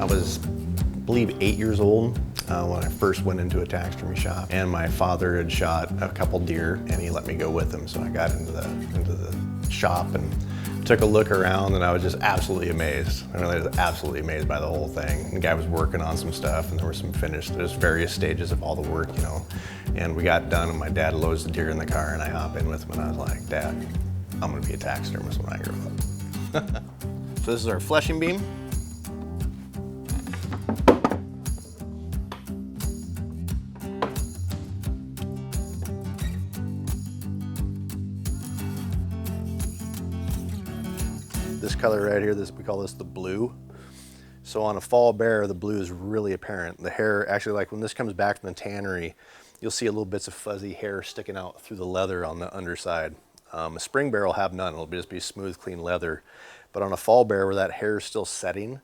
was, I believe, 8 years old when I first went into a taxidermy shop, and my father had shot a couple deer and he let me go with him. So I got into the shop and took a look around, and I was just absolutely amazed. I was absolutely amazed by the whole thing. The guy was working on some stuff, and there were some finished, there's various stages of all the work, you know. And we got done, and my dad loads the deer in the car, and I hop in with him, and I was like, Dad, I'm gonna be a taxidermist when I grow up. So this is our fleshing beam. This color right here, we call this the blue. So on a fall bear, the blue is really apparent. The hair, actually, like when this comes back from the tannery, you'll see a little bits of fuzzy hair sticking out through the leather on the underside. A spring bear will have none, it'll just be smooth, clean leather. But on a fall bear where that hair is still setting,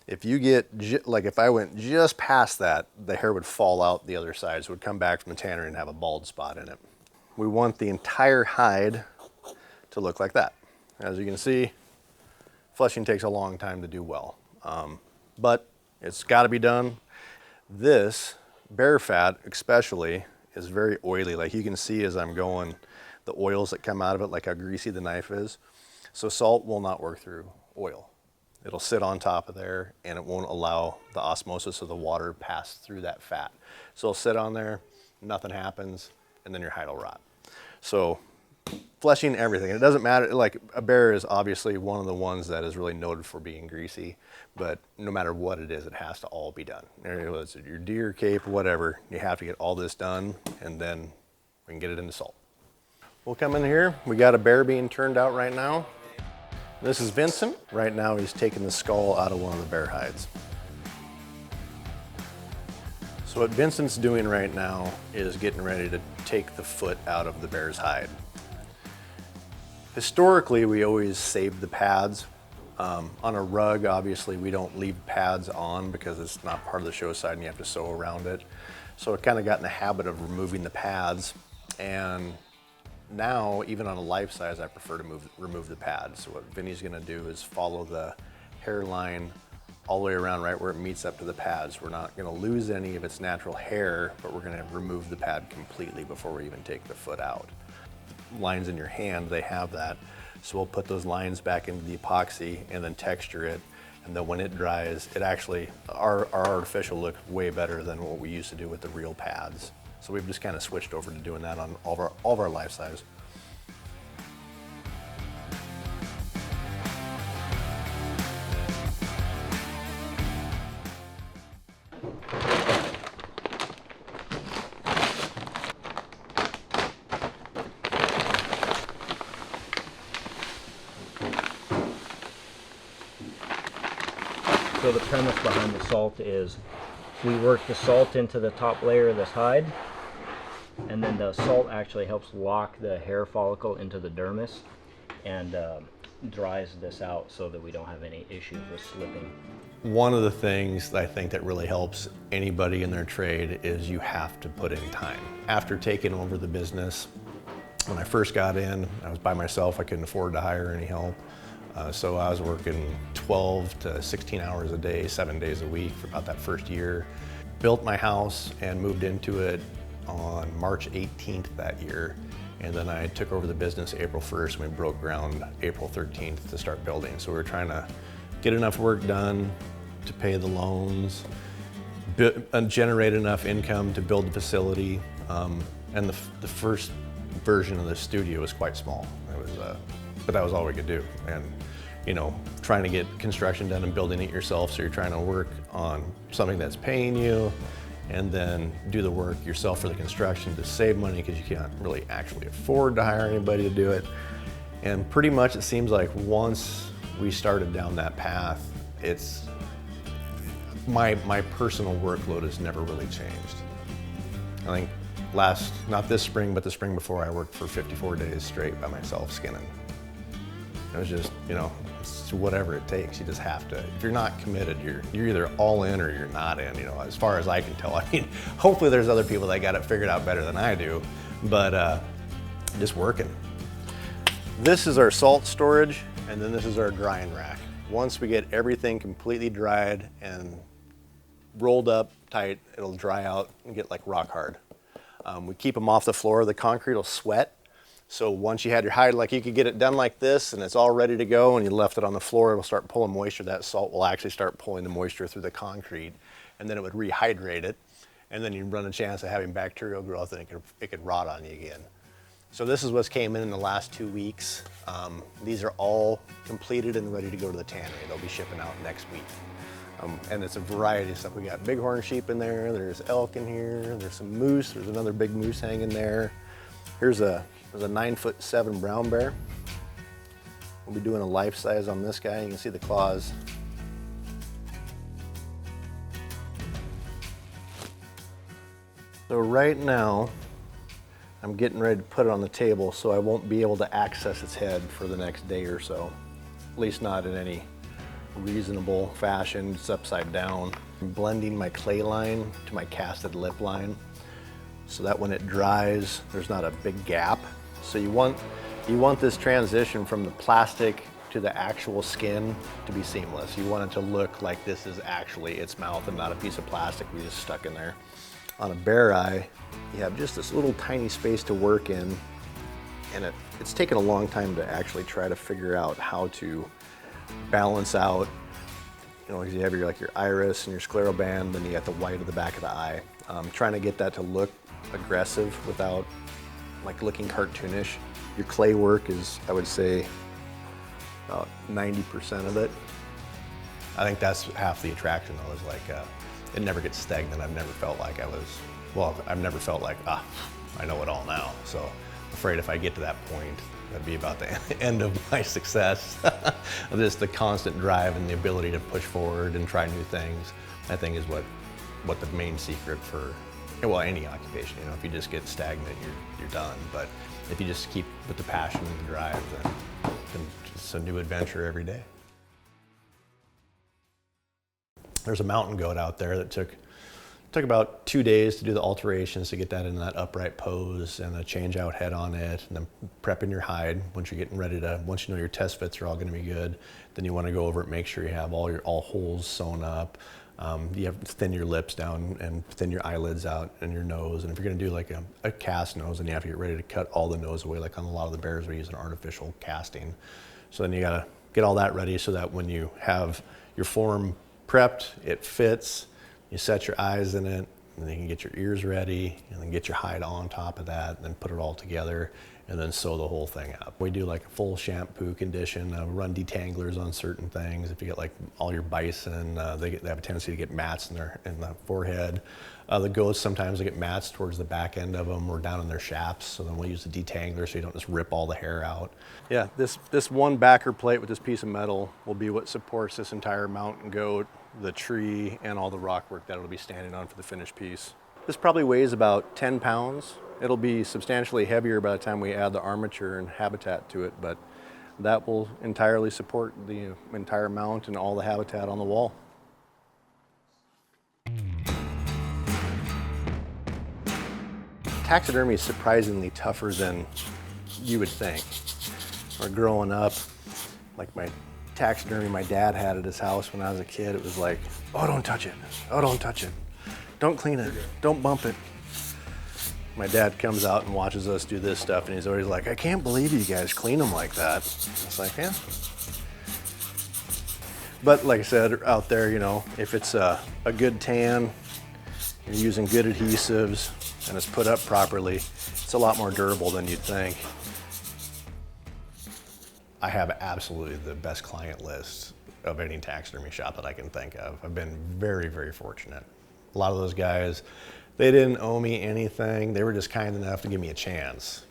if you get, like if I went just past that, the hair would fall out the other side. So it would come back from the tannery and have a bald spot in it. We want the entire hide to look like that. As you can see, fleshing takes a long time to do well, but it's got to be done. This bear fat especially is very oily. Like you can see as I'm going, the oils that come out of it, like how greasy the knife is. So salt will not work through oil. It'll sit on top of there and it won't allow the osmosis of the water pass through that fat. So it'll sit on there, nothing happens, and then your hide will rot. So fleshing everything. It doesn't matter, like a bear is obviously one of the ones that is really noted for being greasy, but no matter what it is, it has to all be done. Whether your deer, cape, whatever, you have to get all this done, and then we can get it into salt. We'll come in here. We got a bear being turned out right now. This is Vincent. Right now he's taking the skull out of one of the bear hides. So what Vincent's doing right now is getting ready to take the foot out of the bear's hide. Historically, we always saved the pads. On a rug, obviously, we don't leave pads on because it's not part of the show side and you have to sew around it. So it kind of got in the habit of removing the pads. And now, even on a life size, I prefer to remove the pads. So what Vinny's gonna do is follow the hairline all the way around right where it meets up to the pads. We're not gonna lose any of its natural hair, but we're gonna remove the pad completely before we even take the foot out. Lines in your hand, they have that. So we'll put those lines back into the epoxy and then texture it. And then when it dries, it actually, our artificial looks way better than what we used to do with the real pads. So we've just kind of switched over to doing that on all of our life size. So the premise behind the salt is we work the salt into the top layer of this hide, and then the salt actually helps lock the hair follicle into the dermis and dries this out so that we don't have any issues with slipping. One of the things that I think that really helps anybody in their trade is you have to put in time. After taking over the business, when I first got in, I was by myself. I couldn't afford to hire any help. So I was working 12 to 16 hours a day, 7 days a week for about that first year. Built my house and moved into it on March 18th that year. And then I took over the business April 1st, and we broke ground April 13th to start building. So we were trying to get enough work done to pay the loans, generate enough income to build the facility. And the first version of the studio was quite small. It was, but that was all we could do. And you know, trying to get construction done and building it yourself, so you're trying to work on something that's paying you and then do the work yourself for the construction to save money because you can't really actually afford to hire anybody to do it. And pretty much it seems like once we started down that path, it's my personal workload has never really changed. I think not this spring, but the spring before, I worked for 54 days straight by myself skinning. It was just, you know, it's whatever it takes. You just have to. If you're not committed, you're either all in or you're not in, you know, as far as I can tell. I mean, hopefully there's other people that got it figured out better than I do, but just working. This is our salt storage, and then this is our drying rack. Once we get everything completely dried and rolled up tight, it'll dry out and get like rock hard. We keep them off the floor. The concrete will sweat. So once you had your hide, like you could get it done like this and it's all ready to go and you left it on the floor, it'll start pulling moisture. That salt will actually start pulling the moisture through the concrete and then it would rehydrate it. And then you run a chance of having bacterial growth and it could rot on you again. So this is what's came in the last 2 weeks. These are all completed and ready to go to the tannery. They'll be shipping out next week. And it's a variety of stuff. We got bighorn sheep in there, there's elk in here, there's some moose, there's another big moose hanging there. There's a 9'7" brown bear. We'll be doing a life size on this guy. You can see the claws. So right now, I'm getting ready to put it on the table so I won't be able to access its head for the next day or so. At least not in any reasonable fashion. It's upside down. I'm blending my clay line to my casted lip line so that when it dries, there's not a big gap. So you want this transition from the plastic to the actual skin to be seamless. You want it to look like this is actually its mouth and not a piece of plastic we just stuck in there. On a bear eye, you have just this little tiny space to work in, and it's taken a long time to actually try to figure out how to balance out, you know, you have your iris and your scleroband, then you got the white of the back of the eye. Trying to get that to look aggressive without like looking cartoonish. Your clay work is, I would say, about 90% of it. I think that's half the attraction though, is like, it never gets stagnant. I've never felt like I've never felt like, I know it all now. So I'm afraid if I get to that point, that'd be about the end of my success. Just the constant drive and the ability to push forward and try new things, I think is what the main secret for, well, any occupation. You know, if you just get stagnant, you're done. But if you just keep with the passion and the drive, then it's a new adventure every day. There's a mountain goat out there that took about 2 days to do the alterations to get that in that upright pose and a change out head on it, and then prepping your hide once you're getting ready to, once you know your test fits are all going to be good, then you want to go over it, make sure you have all holes sewn up. You have to thin your lips down and thin your eyelids out and your nose. And if you're going to do like a cast nose, then you have to get ready to cut all the nose away. Like on a lot of the bears, we use an artificial casting. So then you got to get all that ready so that when you have your form prepped, it fits, you set your eyes in it, and then you can get your ears ready, and then get your hide on top of that, and then put it all together, and then sew the whole thing up. We do like a full shampoo condition, run detanglers on certain things. If you get like all your bison, they have a tendency to get mats in the forehead. The goats, sometimes they get mats towards the back end of them or down in their shafts, so then we'll use the detangler so you don't just rip all the hair out. Yeah, this one backer plate with this piece of metal will be what supports this entire mountain goat, the tree, and all the rock work that it'll be standing on for the finished piece. This probably weighs about 10 pounds. It'll be substantially heavier by the time we add the armature and habitat to it, but that will entirely support the entire mount and all the habitat on the wall. Taxidermy is surprisingly tougher than you would think. Or growing up, like my taxidermy my dad had at his house when I was a kid, it was like, oh, don't touch it. Oh, don't touch it. Don't clean it. Don't bump it. My dad comes out and watches us do this stuff, and he's always like, I can't believe you guys clean them like that. It's like, yeah. But like I said, out there, you know, if it's a good tan, you're using good adhesives, and it's put up properly, it's a lot more durable than you'd think. I have absolutely the best client list of any taxidermy shop that I can think of. I've been very, very fortunate. A lot of those guys, they didn't owe me anything. They were just kind enough to give me a chance.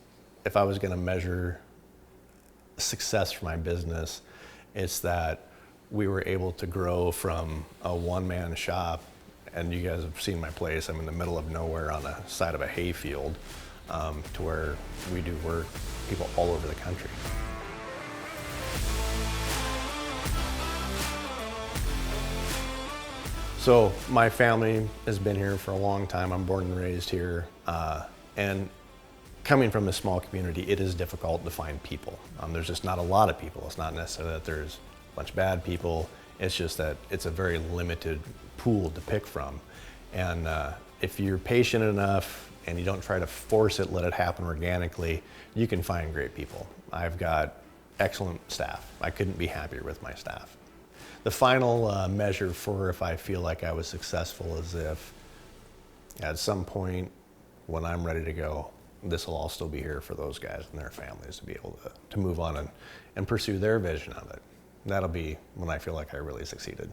If I was gonna measure success for my business, it's that we were able to grow from a one-man shop, and you guys have seen my place. I'm in the middle of nowhere on the side of a hay field, to where we do work people all over the country. So my family has been here for a long time. I'm born and raised here. And coming from a small community, it is difficult to find people. There's just not a lot of people. It's not necessarily that there's bunch of bad people. It's just that it's a very limited pool to pick from. And if you're patient enough and you don't try to force it, let it happen organically, you can find great people. I've got excellent staff. I couldn't be happier with my staff. The final measure for if I feel like I was successful is if at some point when I'm ready to go, this will all still be here for those guys and their families to be able to move on and pursue their vision of it. That'll be when I feel like I really succeeded.